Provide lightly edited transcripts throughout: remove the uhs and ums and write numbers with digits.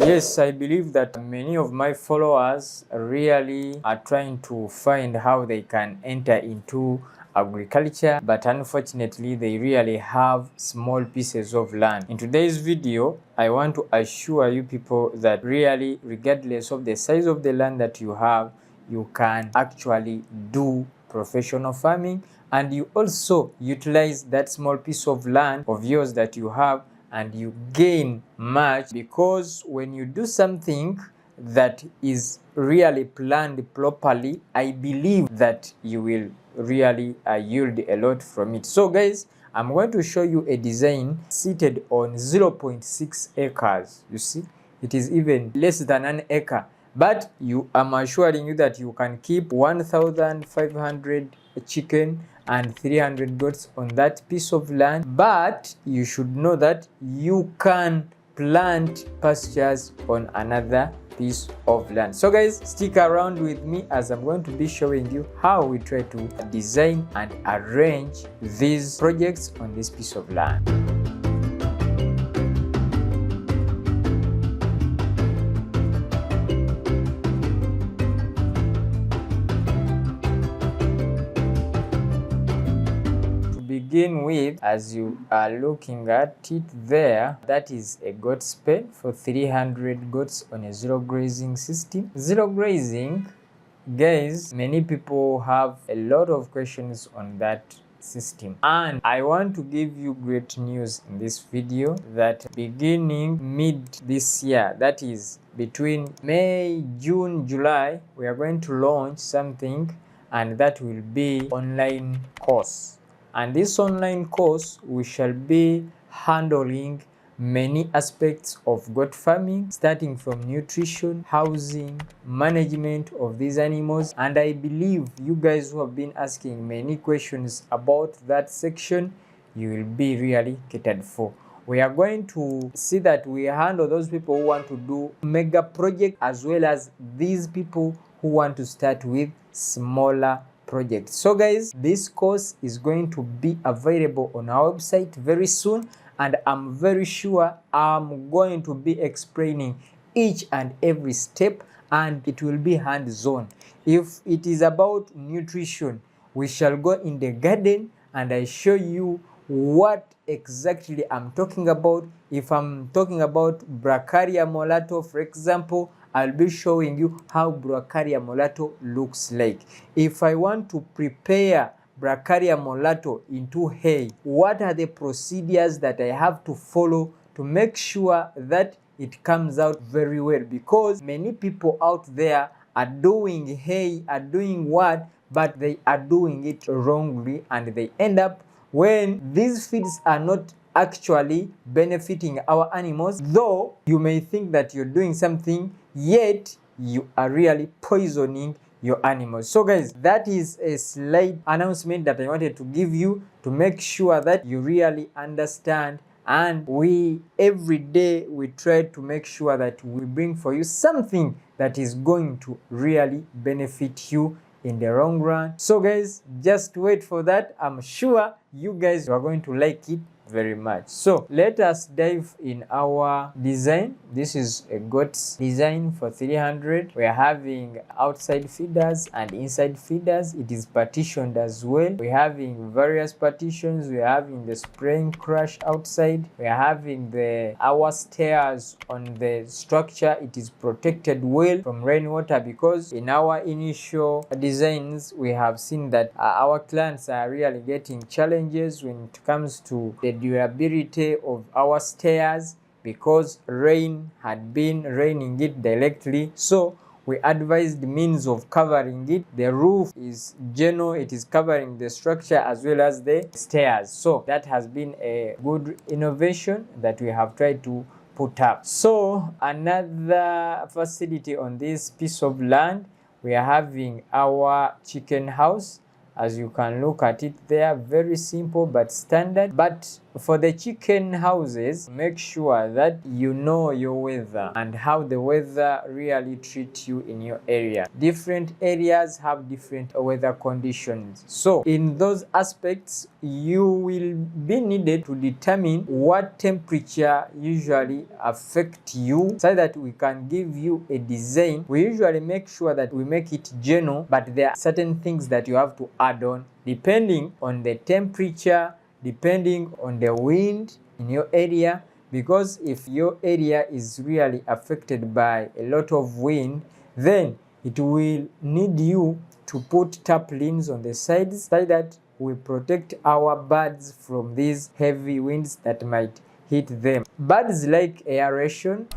Yes, I believe that many of my followers really are trying to find how they can enter into agriculture, but unfortunately they really have small pieces of land. In today's video, I want to assure you people that really, regardless of the size of the land that you have, you can actually do professional farming, and you also utilize that small piece of land of yours that you have, and you gain much, because when you do something that is really planned properly, I believe that you will really yield a lot from it. So guys, I'm going to show you a design seated on 0.6 acres. You see, it is even less than an acre, but I'm assuring you that you can keep 1,500 chicken and 300 goats on that piece of land. But you should know that you can plant pastures on another piece of land. So guys, stick around with me as I'm going to be showing you how we try to design and arrange these projects on this piece of land. Begin with, as you are looking at it there, that is a goat pen for 300 goats on a zero grazing system. Zero grazing, guys, many people have a lot of questions on that system, and I want to give you great news in this video that beginning mid this year, that is between May, June, July, we are going to launch something, and that will be online course. And this online course, we shall be handling many aspects of goat farming, starting from nutrition, housing, management of these animals. And I believe you guys who have been asking many questions about that section, you will be really catered for. We are going to see that we handle those people who want to do mega project, as well as these people who want to start with smaller project. So guys, this course is going to be available on our website very soon, and I'm very sure I'm going to be explaining each and every step, and it will be hands-on. If it is about nutrition, we shall go in the garden and I show you what exactly I'm talking about. If I'm talking about Bracharia mulatto, for example, I'll be showing you how Bracharia mulatto looks like. If I want to prepare Bracharia mulatto into hay, what are the procedures that I have to follow to make sure that it comes out very well? Because many people out there are doing hay, are doing what, but they are doing it wrongly, and they end up, when these feeds are not actually benefiting our animals, though you may think that you're doing something, yet you are really poisoning your animals. So guys, that is a slight announcement that I wanted to give you to make sure that you really understand, and we every day we try to make sure that we bring for you something that is going to really benefit you in the long run. So guys, just wait for that. I'm sure you guys are going to like it very much. So let us dive in our design. This is a goat's design for 300. We are having outside feeders and inside feeders. It is partitioned as well. We're having various partitions. We're having the spraying crush outside. We are having our stairs on the structure. It is protected well from rainwater, because in our initial designs we have seen that our clients are really getting challenges when it comes to the durability of our stairs, because rain had been raining it directly. So we advised means of covering it. The roof is general, it is covering the structure as well as the stairs. So that has been a good innovation that we have tried to put up. So another facility on this piece of land, we are having our chicken house. As you can look at it there, very simple but standard. But For the chicken houses, make sure that you know your weather and how the weather really treats you in your area. Different areas have different weather conditions. So in those aspects, you will be needed to determine what temperature usually affect you so that we can give you a design. We usually make sure that we make it general, but there are certain things that you have to add on depending on the temperature, depending on the wind in your area, because if your area is really affected by a lot of wind, then it will need you to put tarpaulins on the sides so that we protect our birds from these heavy winds that might hit them. Birds like aeration,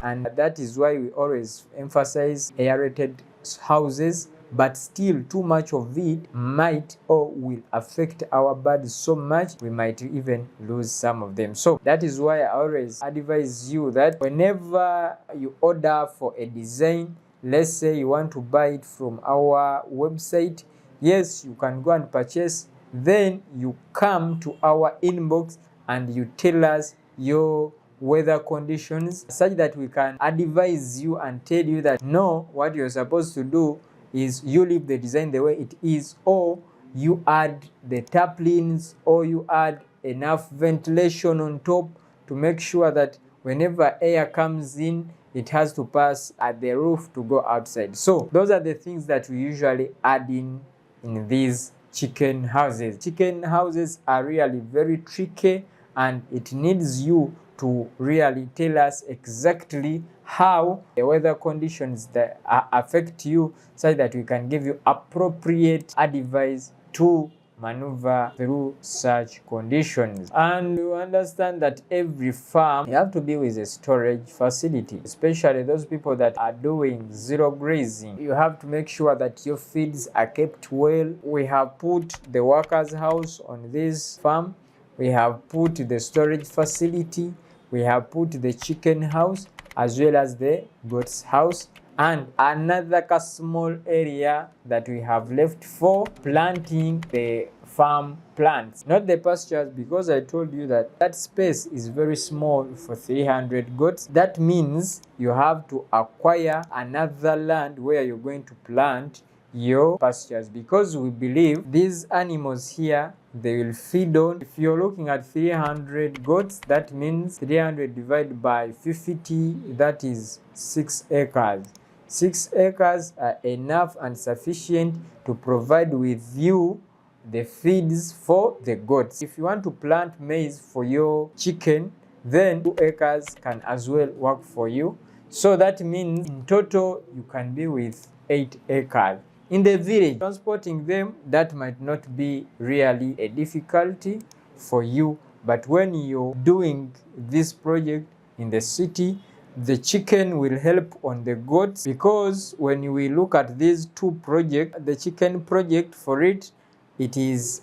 and that is why we always emphasize aerated houses, but still too much of it might or will affect our birds so much we might even lose some of them. So that is why I always advise you that whenever you order for a design, let's say you want to buy it from our website, yes, you can go and purchase, then you come to our inbox and you tell us your weather conditions such that we can advise you and tell you that no, what you're supposed to do is you leave the design the way it is, or you add the tarpaulins, or you add enough ventilation on top to make sure that whenever air comes in, it has to pass at the roof to go outside. So those are the things that we usually add in these chicken houses. Chicken houses are really very tricky, and it needs you to really tell us exactly how the weather conditions that affect you so that we can give you appropriate advice to maneuver through such conditions. And you understand that every farm, you have to be with a storage facility, especially those people that are doing zero grazing. You have to make sure that your feeds are kept well. We have put the workers' house on this farm. We have put the storage facility. We have put the chicken house as well as the goat's house, and another small area that we have left for planting the farm plants, not the pastures, because I told you that that space is very small for 300 goats. That means you have to acquire another land where you're going to plant your pastures, because we believe these animals here, they will feed on. If you're looking at 300 goats, that means 300 divided by 50, that is 6 acres. 6 acres are enough and sufficient to provide with you the feeds for the goats. If you want to plant maize for your chicken, then 2 acres can as well work for you. So that means in total you can be with 8 acres. In the village, transporting them, that might not be really a difficulty for you, but when you're doing this project in the city, the chicken will help on the goats, because when we look at these two projects, the chicken project, for it,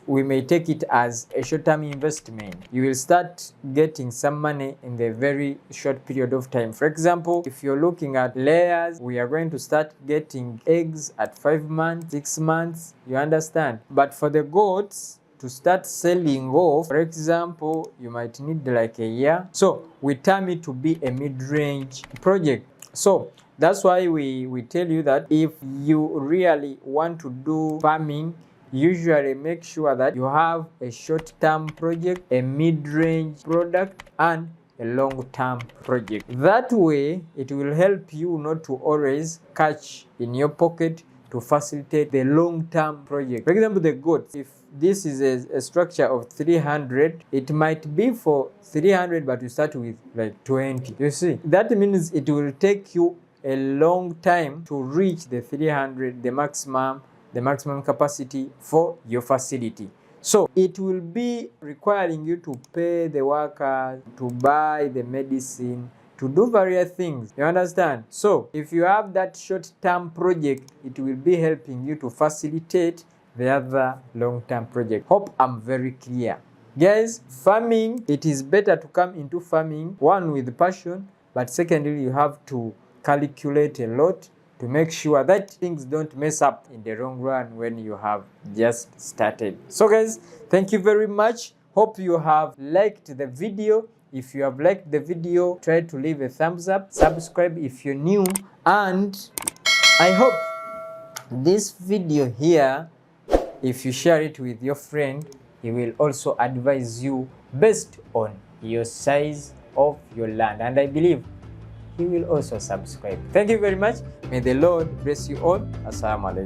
we may take it as a short-term investment. You will start getting some money in the very short period of time. For example, if you're looking at layers, we are going to start getting eggs at 5 months, 6 months, you understand? But for the goats, to start selling off, for example, you might need like a year. So we term it to be a mid-range project. So that's why we tell you that if you really want to do farming, usually make sure that you have a short-term project, a mid-range product, and a long-term project. That way, it will help you not to always catch in your pocket to facilitate the long-term project. For example, the goats, if this is a structure of 300, it might be for 300, but you start with like 20. You see, that means it will take you a long time to reach the 300, the maximum capacity for your facility. So it will be requiring you to pay the workers, to buy the medicine, to do various things. You understand? So if you have that short-term project, it will be helping you to facilitate the other long-term project. Hope I'm very clear. Guys, farming, it is better to come into farming, one, with passion, but secondly, you have to calculate a lot to make sure that things don't mess up in the long run when you have just started. So guys, thank you very much. Hope you have liked the video. If you have liked the video, try to leave a thumbs up, subscribe if you're new, and I hope this video here, if you share it with your friend, he will also advise you based on your size of your land, and I believe he will also subscribe. Thank you very much. May the Lord bless you all. Assalamu alaikum.